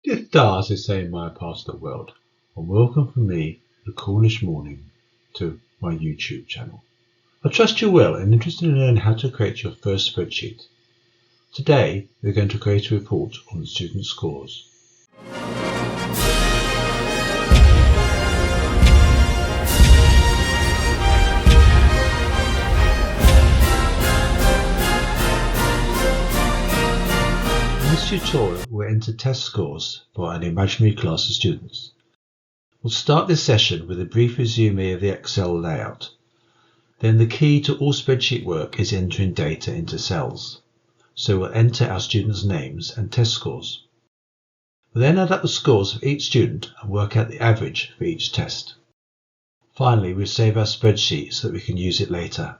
Dear stars, they say in my part of the world, and welcome from me, the Cornish morning, to my YouTube channel. I trust you're well and interested in learning how to create your first spreadsheet. Today, we're going to create a report on student scores. In this tutorial, we'll enter test scores for an imaginary class of students. We'll start this session with a brief resume of the Excel layout. Then the key to all spreadsheet work is entering data into cells. So we'll enter our students' names and test scores. We'll then add up the scores of each student and work out the average for each test. Finally, we'll save our spreadsheet so that we can use it later.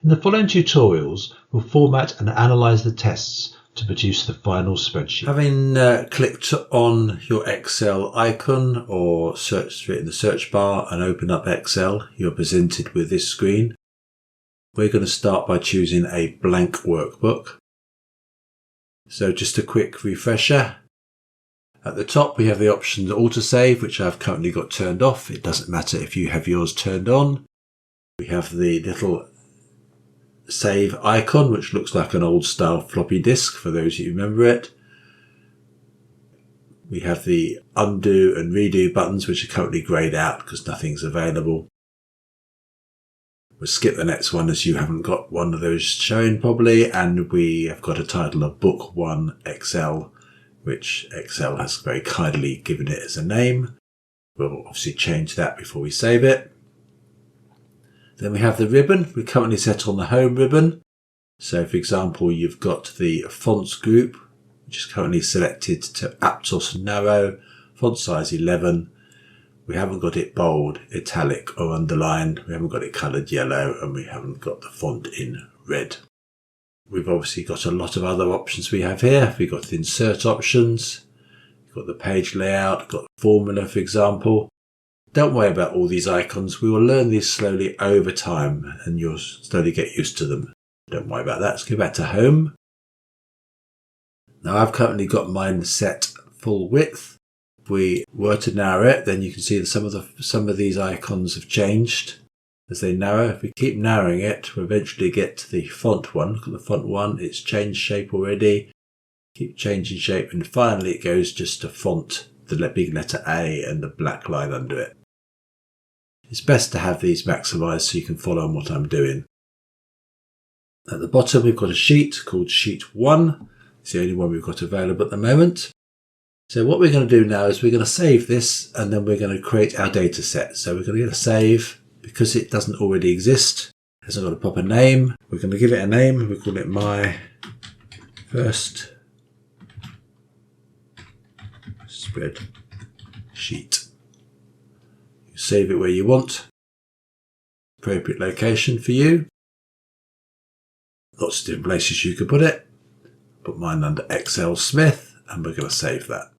In the following tutorials, we'll format and analyze the tests to produce the final spreadsheet. Having clicked on your Excel icon or searched for it in the search bar and open up Excel, you're presented with this screen. We're going to start by choosing a blank workbook. So just a quick refresher. At the top we have the option to autosave, which I've currently got turned off. It doesn't matter if you have yours turned on. We have the little save icon, which looks like an old style floppy disk for those who remember it. We have the undo and redo buttons, which are currently greyed out because nothing's available. We'll skip the next one as you haven't got one of those showing probably, and we have got a title of Book 1 Excel, which Excel has very kindly given it as a name. We'll obviously change that before we save it. Then we have the ribbon. We're currently set on the home ribbon. So for example, you've got the fonts group, which is currently selected to Aptos Narrow, font size 11. We haven't got it bold, italic or underlined. We haven't got it coloured yellow, and we haven't got the font in red. We've obviously got a lot of other options we have here. We've got the insert options, we've got the page layout, got the formula for example. Don't worry about all these icons. We will learn these slowly over time and you'll slowly get used to them. Don't worry about that. Let's go back to home. Now I've currently got mine set full width. If we were to narrow it, then you can see that some of these icons have changed as they narrow. If we keep narrowing it, we'll eventually get to the font one. Look at the font one. It's changed shape already. Keep changing shape, and finally it goes just to font, the big letter A and the black line under it. It's best to have these maximised so you can follow on what I'm doing. At the bottom we've got a sheet called Sheet 1. It's the only one we've got available at the moment. So what we're going to do now is we're going to save this, and then we're going to create our data set. So we're going to get a save because it doesn't already exist. It hasn't got a proper name. We're going to give it a name. We'll call it My First Spreadsheet. Save it where you want. Appropriate location for you. Lots of different places you could put it. Put mine under Excel Smith, and we're going to save that.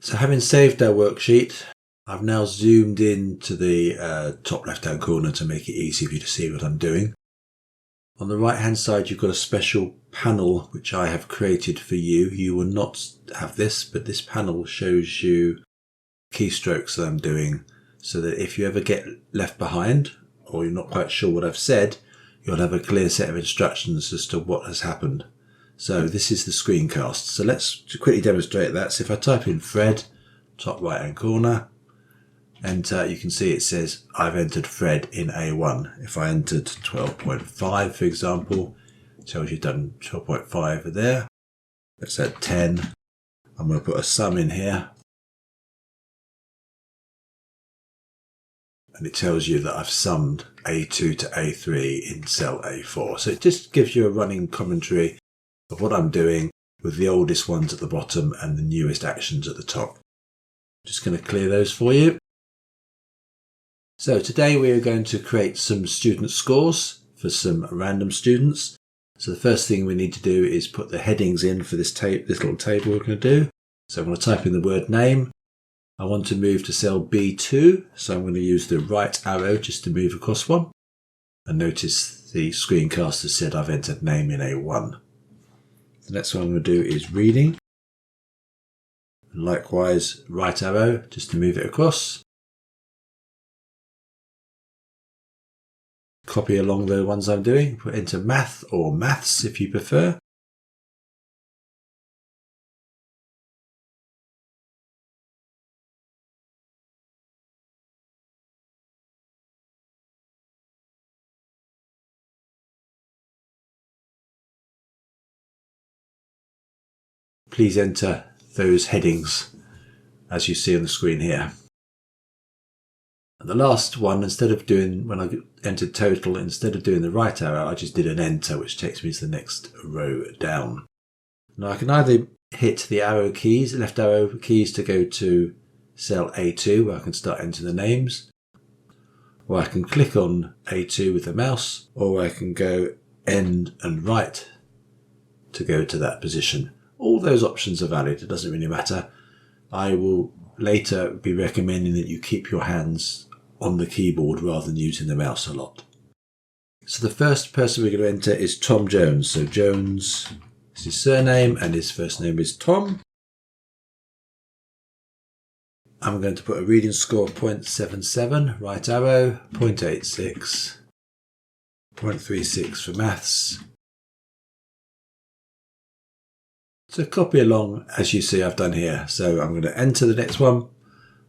So having saved our worksheet, I've now zoomed into the top left hand corner to make it easy for you to see what I'm doing. On the right hand side you've got a special panel which I have created for you. You will not have this, but this panel shows you keystrokes that I'm doing, so that if you ever get left behind or you're not quite sure what I've said, you'll have a clear set of instructions as to what has happened. So this is the screencast. So let's quickly demonstrate that. So if I type in Fred, top right hand corner, enter, you can see it says I've entered Fred in A1. If I entered 12.5 for example, it tells you done 12.5 there. Let's add 10. I'm going to put a sum in here. And it tells you that I've summed A2 to A3 in cell A4. So it just gives you a running commentary of what I'm doing with the oldest ones at the bottom and the newest actions at the top. Just going to clear those for you. So today we are going to create some student scores for some random students. So the first thing we need to do is put the headings in for this little table we're going to do. So I'm going to type in the word name. I want to move to cell B2, so I'm going to use the right arrow just to move across one. And notice the screencaster said I've entered name in A1. The next one I'm going to do is reading. And likewise, right arrow just to move it across. Copy along the ones I'm doing, put into math or maths if you prefer. Please enter those headings as you see on the screen here. And the last one, instead of doing, when I entered total, instead of doing the right arrow, I just did an enter, which takes me to the next row down. Now I can either hit the arrow keys, left arrow keys to go to cell A2, where I can start entering the names, or I can click on A2 with the mouse, or I can go end and right to go to that position. All those options are valid, it doesn't really matter. I will later be recommending that you keep your hands on the keyboard rather than using the mouse a lot. So the first person we're going to enter is Tom Jones. So Jones is his surname and his first name is Tom. I'm going to put a reading score of 0.77, right arrow, 0.86, 0.36 for maths. So copy along as you see I've done here. So I'm going to enter the next one.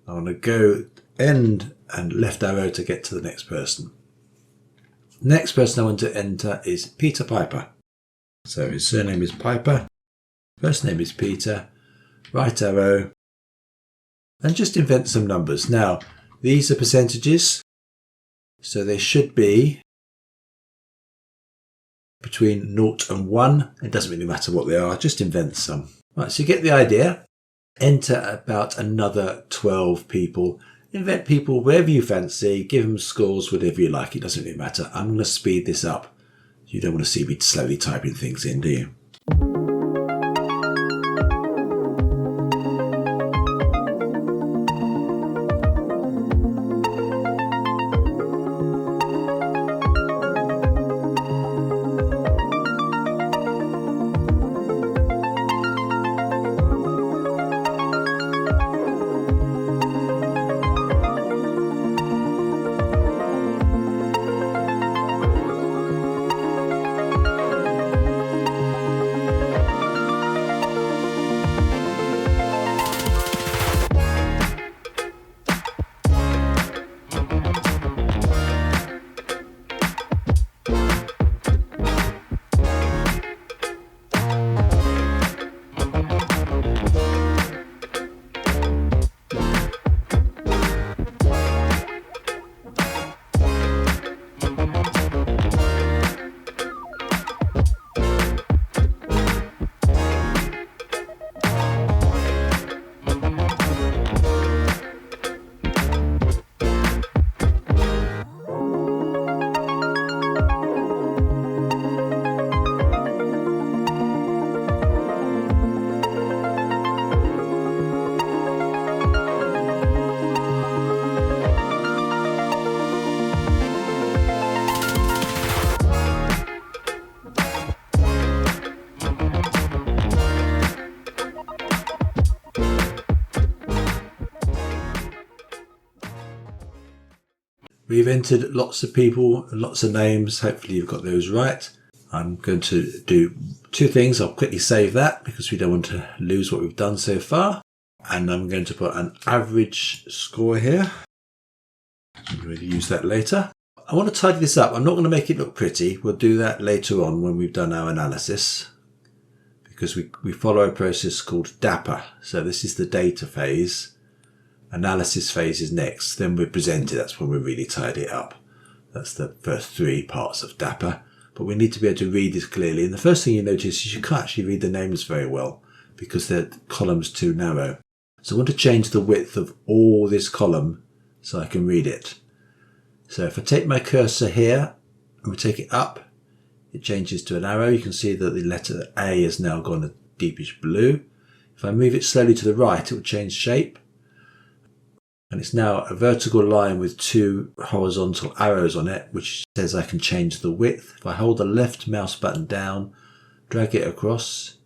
I'm going to go end and left arrow to get to the next person. Next person I want to enter is Peter Piper. So his surname is Piper. First name is Peter. Right arrow. And just invent some numbers. Now, these are percentages. So they should be between 0 and 1. It doesn't really matter what they are, just invent some. Right, so you get the idea. Enter about another 12 people. Invent people wherever you fancy, give them scores, whatever you like, it doesn't really matter. I'm going to speed this up. You don't want to see me slowly typing things in, do you? We've entered lots of people, lots of names. Hopefully you've got those right. I'm going to do two things. I'll quickly save that because we don't want to lose what we've done so far. And I'm going to put an average score here. I'm going to use that later. I want to tidy this up. I'm not going to make it look pretty. We'll do that later on when we've done our analysis, because we follow a process called DAPA. So this is the data phase. Analysis phase is next. Then we present it. That's when we really tidy it up. That's the first three parts of DAPA. But we need to be able to read this clearly. And the first thing you notice is you can't actually read the names very well because the column's too narrow. So I want to change the width of all this column so I can read it. So if I take my cursor here and we take it up, it changes to an arrow. You can see that the letter A has now gone a deepish blue. If I move it slowly to the right, it will change shape. And it's now a vertical line with two horizontal arrows on it, which says I can change the width. If I hold the left mouse button down, drag it across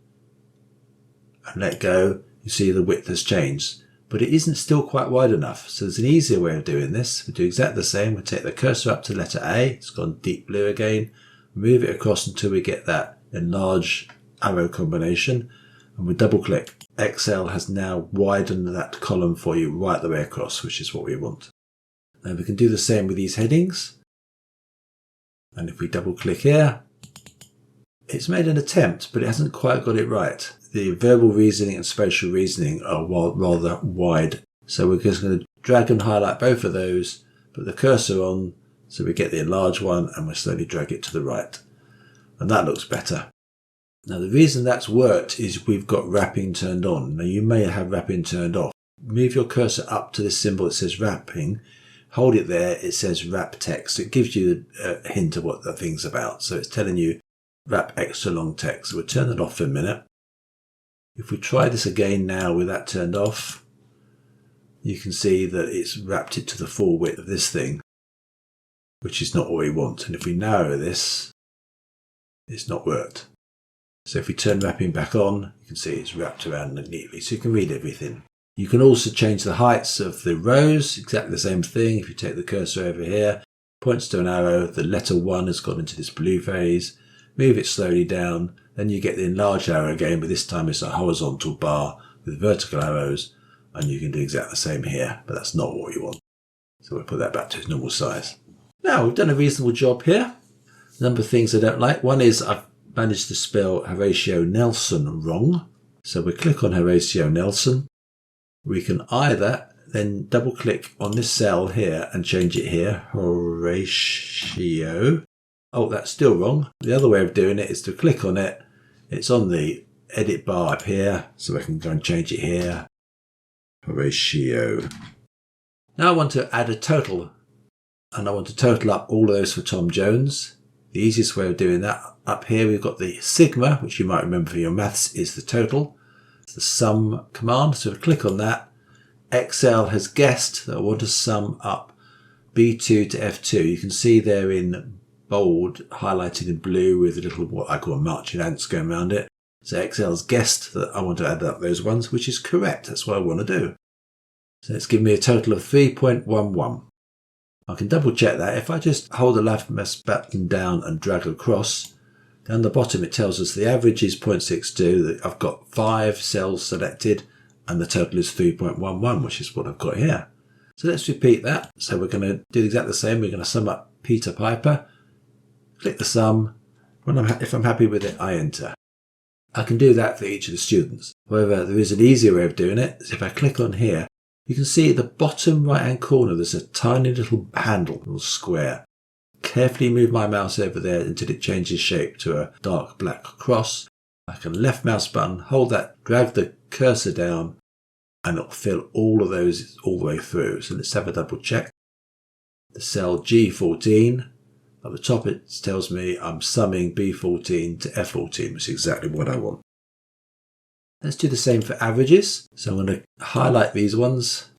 and let go, you see the width has changed, but it isn't still quite wide enough. So there's an easier way of doing this. We do exactly the same. We take the cursor up to letter A. It's gone deep blue again. Move it across until we get that enlarge arrow combination, and we double click. Excel has now widened that column for you right the way across, which is what we want. Now we can do the same with these headings. And if we double click here, it's made an attempt, but it hasn't quite got it right. The verbal reasoning and spatial reasoning are rather wide. So we're just going to drag and highlight both of those, put the cursor on so we get the enlarged one, and we'll slowly drag it to the right. And that looks better. Now the reason that's worked is we've got wrapping turned on. Now you may have wrapping turned off. Move your cursor up to this symbol that says wrapping. Hold it there, it says wrap text. It gives you a hint of what the thing's about. So it's telling you wrap extra long text. So we'll turn it off for a minute. If we try this again now with that turned off, you can see that it's wrapped it to the full width of this thing, which is not what we want. And if we narrow this, it's not worked. So if we turn wrapping back on, you can see it's wrapped around neatly, so you can read everything. You can also change the heights of the rows, exactly the same thing. If you take the cursor over here, points to an arrow, the letter 1 has gone into this blue phase, move it slowly down, then you get the enlarged arrow again, but this time it's a horizontal bar with vertical arrows, and you can do exactly the same here, but that's not what you want. So we'll put that back to its normal size. Now, we've done a reasonable job here. A number of things I don't like. One is I've managed to spell Horatio Nelson wrong. So we click on Horatio Nelson. We can either then double click on this cell here and change it here, Horatio. Oh, that's still wrong. The other way of doing it is to click on it. It's on the edit bar up here, so I can go and change it here, Horatio. Now I want to add a total, and I want to total up all of those for Tom Jones. The easiest way of doing that, up here we've got the sigma, which you might remember for your maths is the total. It's the sum command, so we click on that. Excel has guessed that I want to sum up B2 to F2. You can see there in bold, highlighted in blue with a little, what I call marching ants going around it. So Excel's guessed that I want to add up those ones, which is correct. That's what I want to do. So it's given me a total of 3.11. I can double check that. If I just hold the left mouse button down and drag across, down the bottom it tells us the average is 0.62. I've got 5 cells selected and the total is 3.11, which is what I've got here. So let's repeat that. So we're going to do exactly the same. We're going to sum up Peter Piper. Click the sum. If I'm happy with it, I enter. I can do that for each of the students. However, there is an easier way of doing it. If I click on here, you can see at the bottom right hand corner there's a tiny little handle, little square. Carefully move my mouse over there until it changes shape to a dark black cross. I can left mouse button, hold that, drag the cursor down, and it'll fill all of those all the way through. So let's have a double check. The cell G14, at the top it tells me I'm summing B14 to F14, which is exactly what I want. Let's do the same for averages. So I'm going to highlight these ones,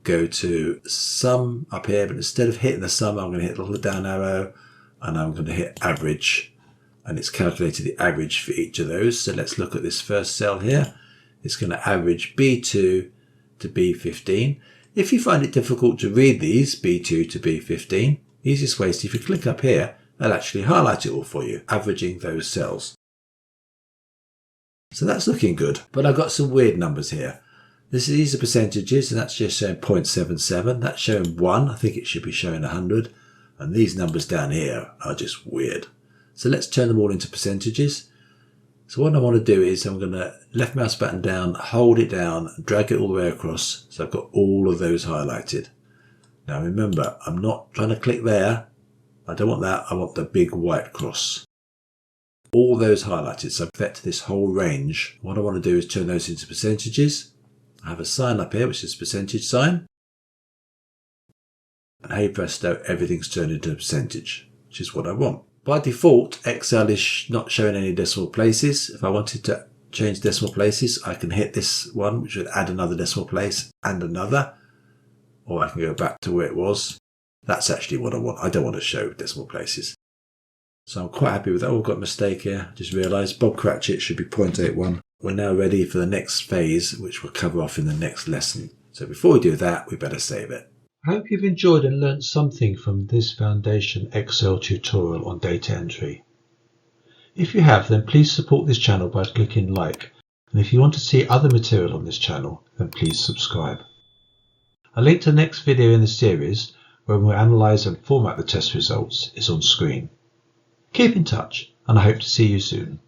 go to sum up here, but instead of hitting the sum, I'm going to hit the little down arrow and I'm going to hit average. And it's calculated the average for each of those. So let's look at this first cell here. It's going to average B2 to B15. If you find it difficult to read these, B2 to B15, the easiest way is if you click up here, they'll actually highlight it all for you, averaging those cells. So that's looking good, but I've got some weird numbers here. These are percentages, and that's just showing 0.77. That's showing 1. I think it should be showing 100. And these numbers down here are just weird. So let's turn them all into percentages. So what I want to do is I'm going to left mouse button down, hold it down, drag it all the way across. So I've got all of those highlighted. Now remember, I'm not trying to click there. I don't want that. I want the big white cross. All those highlighted, so I've set this whole range. What I want to do is turn those into percentages. I have a sign up here, which is percentage sign. And hey presto, everything's turned into a percentage, which is what I want. By default, Excel is not showing any decimal places. If I wanted to change decimal places, I can hit this one, which would add another decimal place and another. Or I can go back to where it was. That's actually what I want. I don't want to show decimal places. So I'm quite happy with that. Oh, I've got a mistake here. Just realised Bob Cratchit should be 0.81. We're now ready for the next phase, which we'll cover off in the next lesson. So before we do that, we better save it. I hope you've enjoyed and learnt something from this Foundation Excel tutorial on data entry. If you have, then please support this channel by clicking like, and if you want to see other material on this channel, then please subscribe. A link to the next video in the series, where we'll analyse and format the test results, is on screen. Keep in touch, and I hope to see you soon.